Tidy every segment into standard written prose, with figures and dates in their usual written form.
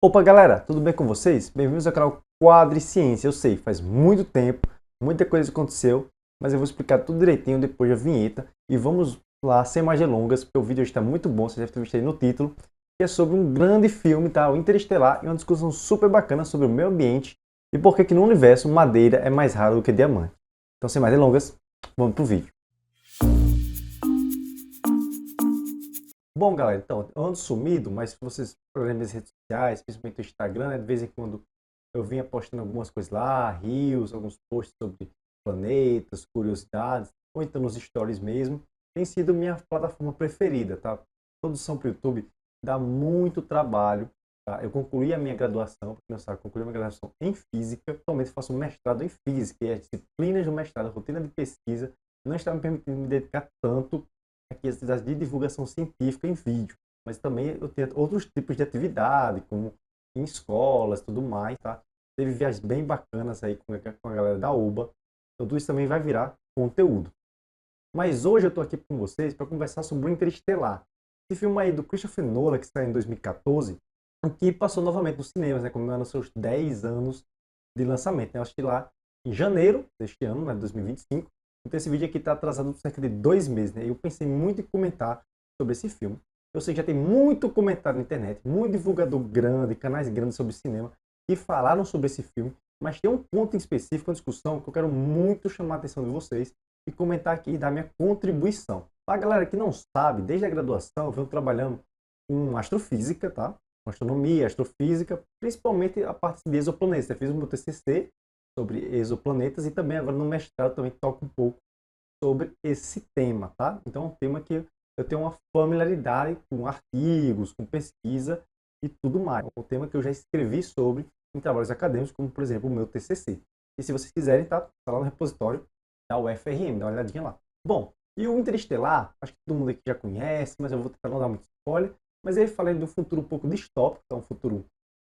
Opa galera, tudo bem com vocês? Bem-vindos ao canal Quadriciência. Eu sei, faz muito tempo, muita coisa aconteceu, mas eu vou explicar tudo direitinho depois da vinheta. E vamos lá, sem mais delongas, porque o vídeo hoje está muito bom, você deve ter visto aí no título, que é sobre um grande filme, tá? O Interestelar, e uma discussão super bacana sobre o meio ambiente e por que no universo madeira é mais raro do que diamante. Então, sem mais delongas, vamos pro vídeo. Bom, galera, então, eu ando sumido, mas se vocês olharem minhas redes sociais, principalmente o Instagram, né, de vez em quando eu vinha postando algumas coisas lá, reels, alguns posts sobre planetas, curiosidades, ou então nos stories mesmo, tem sido minha plataforma preferida, tá? Produção para o YouTube dá muito trabalho, tá? Eu concluí a minha graduação, para quem não sabe, concluí a minha graduação em Física, atualmente faço um mestrado em Física, e as disciplinas do mestrado, a rotina de pesquisa, não está me permitindo me dedicar tanto aqui as atividades de divulgação científica em vídeo, mas também eu tenho outros tipos de atividade, como em escolas, tudo mais, tá? Teve viagens bem bacanas aí com a galera da UBA, então tudo isso também vai virar conteúdo. Mas hoje eu estou aqui com vocês para conversar sobre o Interestelar, esse filme aí do Christopher Nolan, que saiu em 2014, que passou novamente nos cinemas, né, comemorando seus 10 anos de lançamento. Eu assisti lá em janeiro deste ano, né, 2025, então esse vídeo aqui está atrasado por cerca de 2 meses, né? Eu pensei muito em comentar sobre esse filme. Eu sei que já tem muito comentário na internet, muito divulgador grande, canais grandes sobre cinema, que falaram sobre esse filme, mas tem um ponto em específico, uma discussão, que eu quero muito chamar a atenção de vocês e comentar aqui e dar minha contribuição. Para a galera que não sabe, desde a graduação eu venho trabalhando com astrofísica, tá? Com astronomia, astrofísica, principalmente a parte de exoplanetas. Eu fiz o meu TCC sobre exoplanetas e também agora no mestrado também toco um pouco sobre esse tema, tá? Então é um tema que eu tenho uma familiaridade com artigos, com pesquisa e tudo mais. É um tema que eu já escrevi sobre em trabalhos acadêmicos, como por exemplo o meu TCC. E se vocês quiserem, tá lá no repositório da UFRN, dá uma olhadinha lá. Bom, e o Interestelar, acho que todo mundo aqui já conhece, mas eu vou tentar não dar muito spoiler, mas ele fala de um futuro um pouco distópico, é um futuro,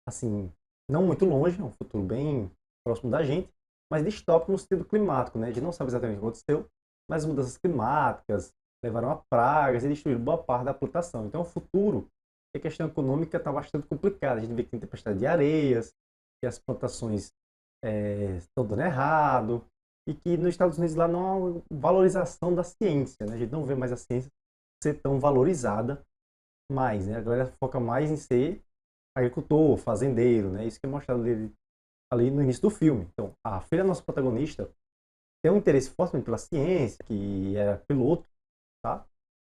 assim, não muito longe, é um futuro bem próximo da gente, mas distópico no sentido climático, né? A gente não sabe exatamente o que aconteceu, mas as mudanças climáticas levaram a pragas e destruíram boa parte da plantação. Então, o futuro, a questão econômica está bastante complicada. A gente vê que tem tempestade de areias, que as plantações estão dando errado, e que nos Estados Unidos lá não há uma valorização da ciência, né? A gente não vê mais a ciência ser tão valorizada mais, né? A galera foca mais em ser agricultor, fazendeiro, né? Isso que é mostrado ali no início do filme. Então, a filha da nossa protagonista tem um interesse forte pela ciência, que era piloto, tá?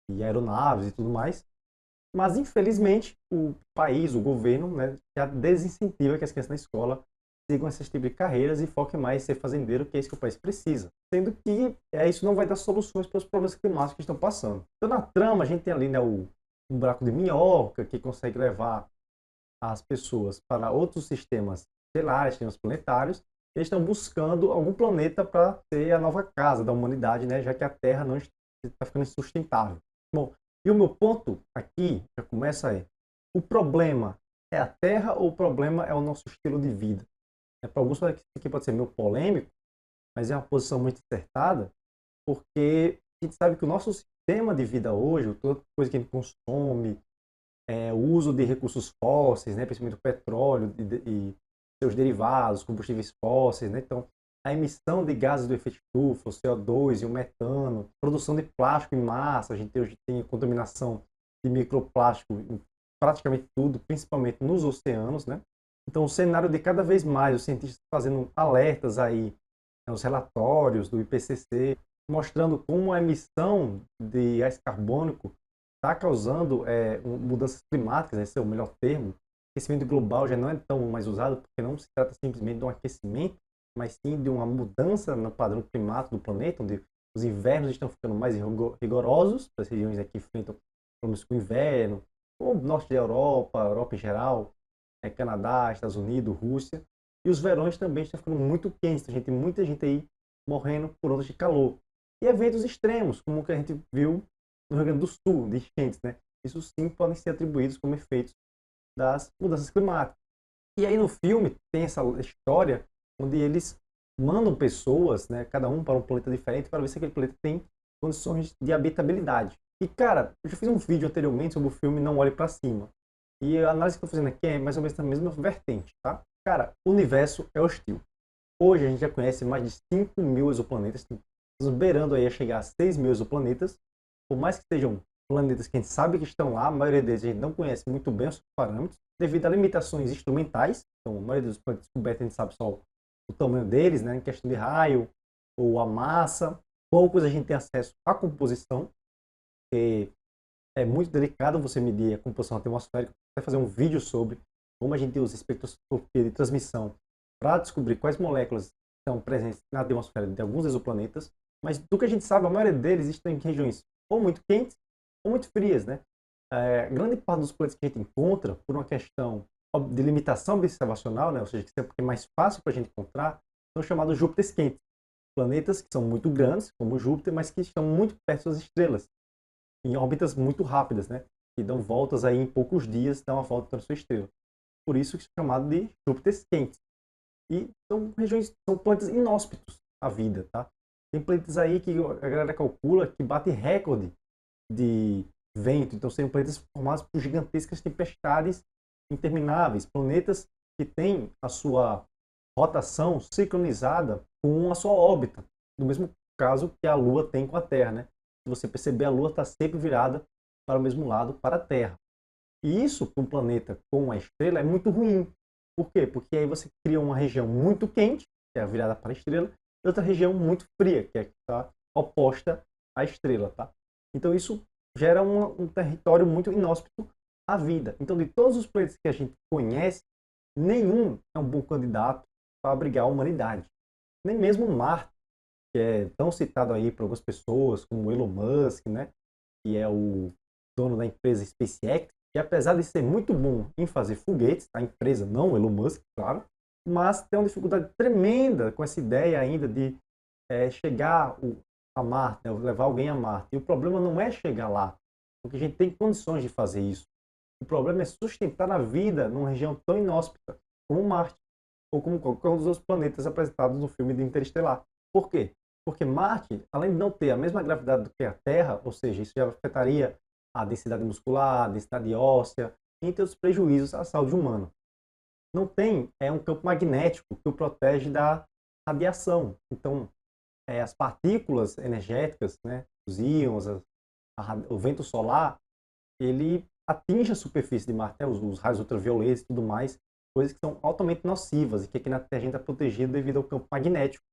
E aeronaves e tudo mais. Mas, infelizmente, o país, o governo, né, já desincentiva que as crianças na escola sigam esse tipo de carreiras e foquem mais em ser fazendeiro, que é isso que o país precisa. Sendo que isso não vai dar soluções para os problemas climáticos que estão passando. Então, na trama, a gente tem ali, né, um buraco de minhoca, que consegue levar as pessoas para outros sistemas estelares, sistemas planetários. Eles estão buscando algum planeta para ser a nova casa da humanidade, né, já que a Terra não está ficando insustentável. Bom, e o meu ponto aqui, já começa aí, o problema é a Terra ou o problema é o nosso estilo de vida? Para alguns isso aqui pode ser meio polêmico, mas é uma posição muito acertada, porque a gente sabe que o nosso sistema de vida hoje, toda coisa que a gente consome, o uso de recursos fósseis, né, principalmente o petróleo e seus derivados, combustíveis fósseis, né, então a emissão de gases do efeito estufa, o CO2 e o metano, produção de plástico em massa, a gente hoje tem contaminação de microplástico em praticamente tudo, principalmente nos oceanos, né? Então o cenário de cada vez mais os cientistas fazendo alertas aí, né, os relatórios do IPCC, mostrando como a emissão de gás carbônico está causando mudanças climáticas, esse é o melhor termo. Aquecimento global já não é tão mais usado, porque não se trata simplesmente de um aquecimento, mas sim de uma mudança no padrão climático do planeta, onde os invernos estão ficando mais rigorosos, para as regiões aqui que enfrentam problemas com o inverno, como o norte da Europa, Europa em geral, Canadá, Estados Unidos, Rússia, e os verões também estão ficando muito quentes, tem muita gente aí morrendo por ondas de calor. E eventos extremos, como o que a gente viu no Rio Grande do Sul, de enchentes, né? Isso sim podem ser atribuídos como efeitos das mudanças climáticas. E aí no filme tem essa história onde eles mandam pessoas, né, cada um para um planeta diferente, para ver se aquele planeta tem condições de habitabilidade. E cara, eu já fiz um vídeo anteriormente sobre o filme Não Olhe para Cima. E a análise que eu estou fazendo aqui é mais ou menos na mesma vertente, tá? Cara, o universo é hostil. Hoje a gente já conhece mais de 5 mil exoplanetas, estamos beirando aí a chegar a 6 mil exoplanetas. Por mais que sejam planetas que a gente sabe que estão lá, a maioria deles a gente não conhece muito bem os parâmetros, devido a limitações instrumentais. Então, a maioria dos planetas descobertos a gente sabe só o tamanho deles, né, em questão de raio ou a massa. Poucos a gente tem acesso à composição, que é muito delicado você medir a composição atmosférica. Vai fazer um vídeo sobre como a gente usa espectroscopia de transmissão para descobrir quais moléculas estão presentes na atmosfera de alguns exoplanetas. Mas do que a gente sabe, a maioria deles estão em regiões ou muito quentes ou muito frias, né? Grande parte dos planetas que a gente encontra, por uma questão de limitação observacional, né? Ou seja, que sempre é mais fácil para a gente encontrar, são chamados Júpiteres quentes. Planetas que são muito grandes, como Júpiter, mas que estão muito perto das estrelas, em órbitas muito rápidas, né? Que dão voltas aí em poucos dias, dão uma volta para sua estrela. Por isso que é chamado de Júpiteres quentes. E são regiões, são planetas inóspitos à vida, tá? Tem planetas aí que a galera calcula que bate recorde de vento, então são planetas formados por gigantescas tempestades intermináveis, planetas que têm a sua rotação sincronizada com a sua órbita, no mesmo caso que a Lua tem com a Terra, né? Se você perceber, a Lua está sempre virada para o mesmo lado, para a Terra. E isso, para um planeta com uma estrela, é muito ruim. Por quê? Porque aí você cria uma região muito quente, que é a virada para a estrela, e outra região muito fria, que é a que está oposta à estrela, tá? Então isso gera um território muito inóspito à vida. Então, de todos os planetas que a gente conhece, nenhum é um bom candidato para abrigar a humanidade. Nem mesmo Marte, que é tão citado aí por algumas pessoas, como Elon Musk, né? Que é o dono da empresa SpaceX, que apesar de ser muito bom em fazer foguetes, a empresa não, Elon Musk, claro, mas tem uma dificuldade tremenda com essa ideia ainda de chegar a Marte, né, levar alguém a Marte. E o problema não é chegar lá, porque a gente tem condições de fazer isso. O problema é sustentar a vida numa região tão inóspita como Marte, ou como qualquer um dos outros planetas apresentados no filme de Interestelar. Por quê? Porque Marte, além de não ter a mesma gravidade do que a Terra, ou seja, isso já afetaria a densidade muscular, a densidade óssea, entre outros prejuízos à saúde humana. Não tem um campo magnético que o protege da radiação. Então, as partículas energéticas, né, os íons, o vento solar, ele atinge a superfície de Marte, os raios ultravioletas e tudo mais, coisas que são altamente nocivas e que aqui na Terra a gente está protegido devido ao campo magnético.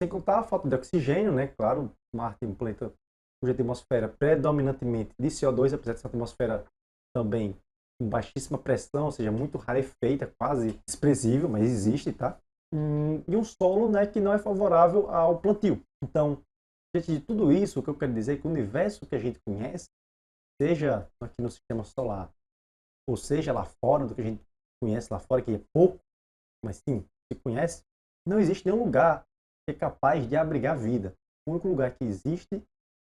Sem contar a falta de oxigênio, né? Claro, Marte é um planeta cuja atmosfera predominantemente de CO2, apesar dessa atmosfera também com baixíssima pressão, ou seja, muito rarefeita, quase desprezível, mas existe, tá? E um solo, né, que não é favorável ao plantio. Então, diante de tudo isso, o que eu quero dizer é que o universo que a gente conhece, seja aqui no sistema solar, ou seja lá fora, do que a gente conhece lá fora, que é pouco, mas sim, se conhece, não existe nenhum lugar que é capaz de abrigar vida. O único lugar que existe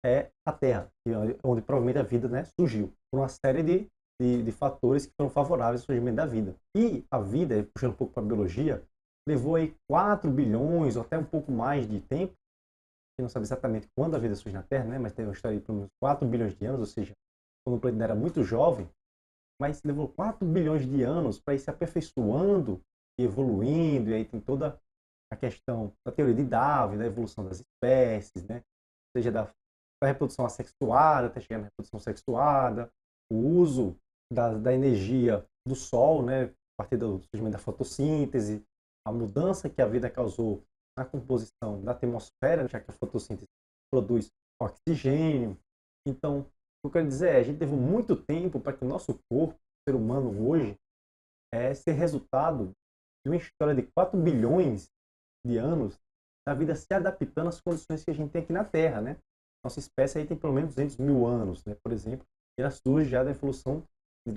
é a Terra, onde provavelmente a vida, né, surgiu, por uma série de fatores que foram favoráveis ao surgimento da vida. E a vida, puxando um pouco para a biologia, levou aí 4 bilhões, ou até um pouco mais de tempo, a gente não sabe exatamente quando a vida surge na Terra, né, mas tem uma história de pelo menos 4 bilhões de anos, ou seja, quando o planeta era muito jovem, mas levou 4 bilhões de anos para ir se aperfeiçoando e evoluindo, e aí tem toda a questão da teoria de Darwin, da evolução das espécies, né? Seja da reprodução assexuada até chegar na reprodução sexuada, o uso da energia do Sol, né? A partir do surgimento da fotossíntese, a mudança que a vida causou na composição da atmosfera, já que a fotossíntese produz oxigênio. Então, o que eu quero dizer é, a gente teve muito tempo para que o nosso corpo, o ser humano hoje, ser resultado de uma história de 4 bilhões de anos da vida se adaptando às condições que a gente tem aqui na Terra, né? Nossa espécie aí tem pelo menos 200 mil anos, né? Por exemplo, e ela surge já da evolução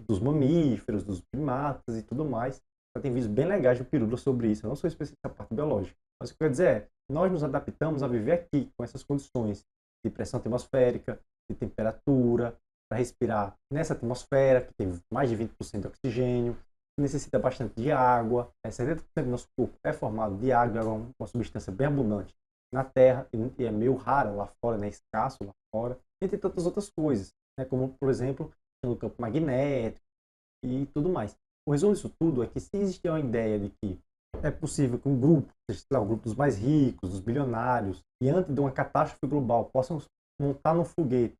dos mamíferos, dos primatas e tudo mais. Já tem vídeos bem legais do Pirula sobre isso. Eu não sou especialista na parte biológica, mas o que eu quero dizer é, nós nos adaptamos a viver aqui com essas condições de pressão atmosférica, de temperatura, para respirar nessa atmosfera que tem mais de 20% de oxigênio, necessita bastante de água. 70% do nosso corpo é formado de água, é uma substância bem abundante na Terra e é meio rara lá fora, né? Escasso lá fora, entre tantas outras coisas, né? Como, por exemplo, no campo magnético, e tudo mais. O resumo disso tudo é que se existir uma ideia de que é possível que um grupo, sei lá, o grupo dos mais ricos, dos bilionários, e antes de uma catástrofe global, possam montar num foguete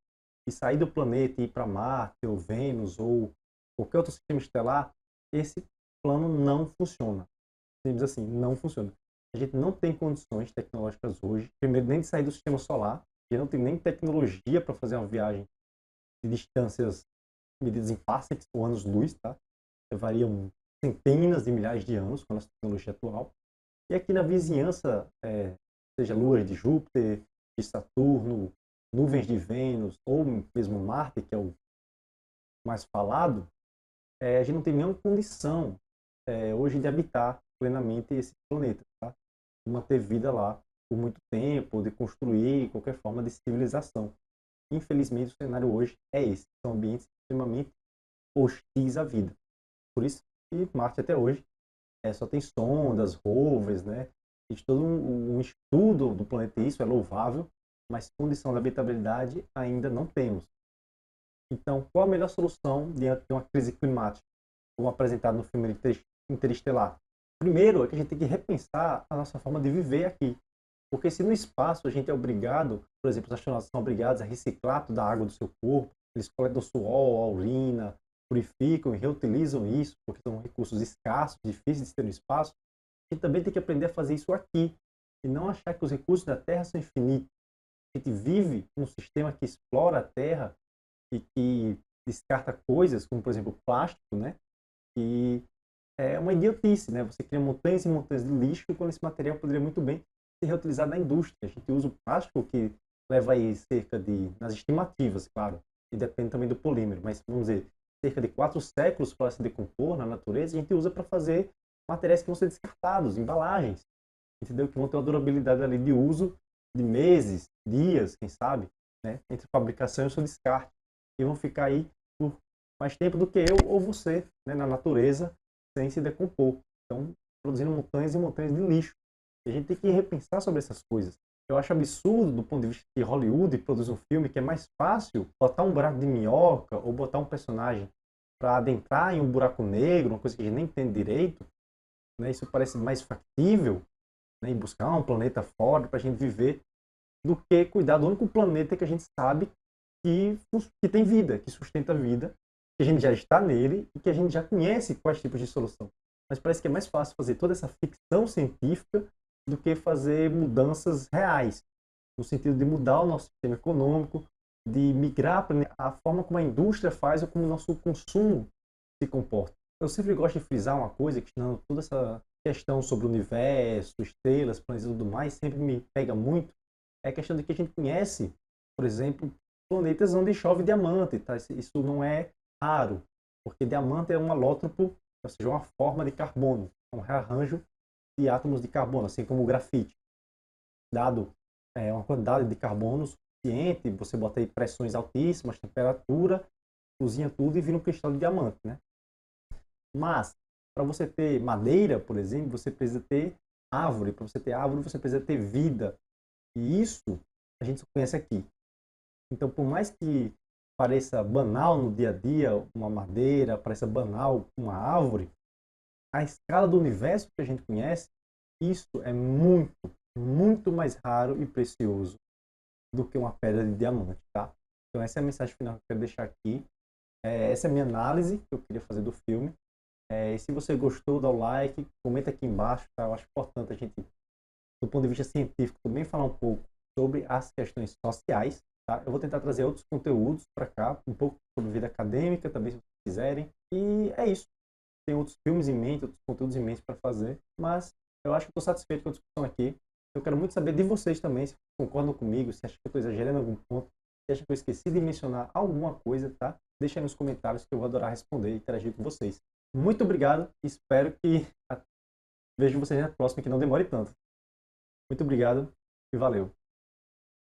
e sair do planeta e ir para Marte, ou Vênus, ou qualquer outro sistema estelar, esse plano não funciona. Simples assim, não funciona. A gente não tem condições tecnológicas hoje, primeiro, nem de sair do sistema solar, a gente não tem nem tecnologia para fazer uma viagem de distâncias medidas em parsecs ou anos-luz, tá? Variam centenas de milhares de anos com a nossa tecnologia atual. E aqui na vizinhança, seja luas de Júpiter, de Saturno, nuvens de Vênus, ou mesmo Marte, que é o mais falado, a gente não tem nenhuma condição hoje de habitar plenamente esse planeta, tá? De manter vida lá por muito tempo, de construir qualquer forma de civilização. Infelizmente, o cenário hoje é esse. São ambientes extremamente hostis à vida. Por isso que Marte até hoje só tem sondas, rovers, né? Existe todo um estudo do planeta, e isso é louvável, mas condição de habitabilidade ainda não temos. Então, qual a melhor solução diante de uma crise climática, como apresentado no filme Interestelar? Primeiro, é que a gente tem que repensar a nossa forma de viver aqui. Porque se no espaço a gente é obrigado, por exemplo, os astronautas são obrigados a reciclar toda a água do seu corpo, eles coletam suor, a urina, purificam e reutilizam isso, porque são recursos escassos, difíceis de ter no espaço, a gente também tem que aprender a fazer isso aqui, e não achar que os recursos da Terra são infinitos. A gente vive num sistema que explora a Terra e que descarta coisas, como por exemplo o plástico, né? Que é uma idiotice, né? Você cria montanhas e montanhas de lixo quando esse material poderia muito bem ser reutilizado na indústria. A gente usa o plástico que leva aí cerca de, nas estimativas, claro, e depende também do polímero, mas vamos dizer, cerca de 4 séculos para se decompor na natureza, a gente usa para fazer materiais que vão ser descartados, embalagens, entendeu? Que vão ter uma durabilidade ali de uso de meses, dias, quem sabe, né? Entre fabricação e o seu descarte. E vão ficar aí por mais tempo do que eu ou você, né? Na natureza, sem se decompor. Então, produzindo montanhas e montanhas de lixo. E a gente tem que repensar sobre essas coisas. Eu acho absurdo, do ponto de vista que Hollywood produz um filme, que é mais fácil botar um buraco de minhoca ou botar um personagem para adentrar em um buraco negro, uma coisa que a gente nem entende direito, né? Isso parece mais factível, né? E buscar um planeta fora para a gente viver, do que cuidar do único planeta que a gente sabe que tem vida, que sustenta a vida, que a gente já está nele e que a gente já conhece quais tipos de solução. Mas parece que é mais fácil fazer toda essa ficção científica do que fazer mudanças reais, no sentido de mudar o nosso sistema econômico, de migrar para a forma como a indústria faz ou como o nosso consumo se comporta. Eu sempre gosto de frisar uma coisa, questionando toda essa questão sobre o universo, estrelas, planetas e tudo mais, sempre me pega muito, é a questão de que a gente conhece, por exemplo, planetas onde chove diamante, tá? Isso não é raro, porque diamante é um alótropo, ou seja, uma forma de carbono, um rearranjo de átomos de carbono, assim como o grafite. Dado uma quantidade de carbono suficiente, você bota aí pressões altíssimas, temperatura, cozinha tudo e vira um cristal de diamante, né? Mas, para você ter madeira, por exemplo, você precisa ter árvore. Para você ter árvore, você precisa ter vida. E isso a gente só conhece aqui. Então, por mais que pareça banal no dia a dia uma madeira, pareça banal uma árvore, a escala do universo que a gente conhece, isso é muito, muito mais raro e precioso do que uma pedra de diamante, tá? Então essa é a mensagem final que eu quero deixar aqui. Essa é a minha análise que eu queria fazer do filme. E se você gostou, dá o like, comenta aqui embaixo, tá? Eu acho importante a gente, do ponto de vista científico, também falar um pouco sobre as questões sociais, tá? Eu vou tentar trazer outros conteúdos para cá, um pouco sobre vida acadêmica também, se vocês quiserem. E é isso. Tem outros filmes em mente, outros conteúdos em mente para fazer, mas eu acho que estou satisfeito com a discussão aqui. Eu quero muito saber de vocês também, se concordam comigo, se acham que eu estou exagerando em algum ponto, se acham que eu esqueci de mencionar alguma coisa, tá? Deixa aí nos comentários que eu vou adorar responder e interagir com vocês. Muito obrigado, espero que vejo vocês na próxima, que não demore tanto. Muito obrigado e valeu!